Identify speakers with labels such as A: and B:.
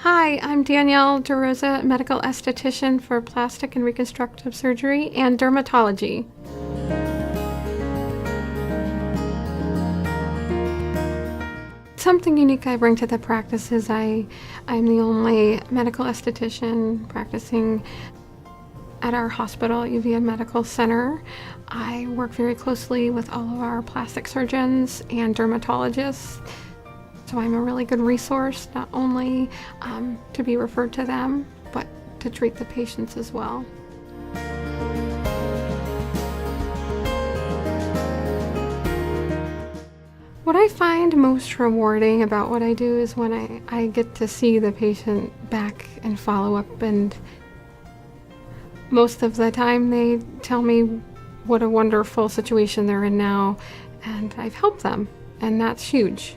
A: Hi, I'm Danielle DeRosa, medical esthetician for plastic and reconstructive surgery and dermatology. Something unique I bring to the practice is I'm the only medical esthetician practicing at our hospital, UVA Medical Center. I work very closely with all of our plastic surgeons and dermatologists. So I'm a really good resource, not only to be referred to them, but to treat the patients as well. What I find most rewarding about what I do is when I get to see the patient back and follow up, and most of the time they tell me what a wonderful situation they're in now, and I've helped them, and that's huge.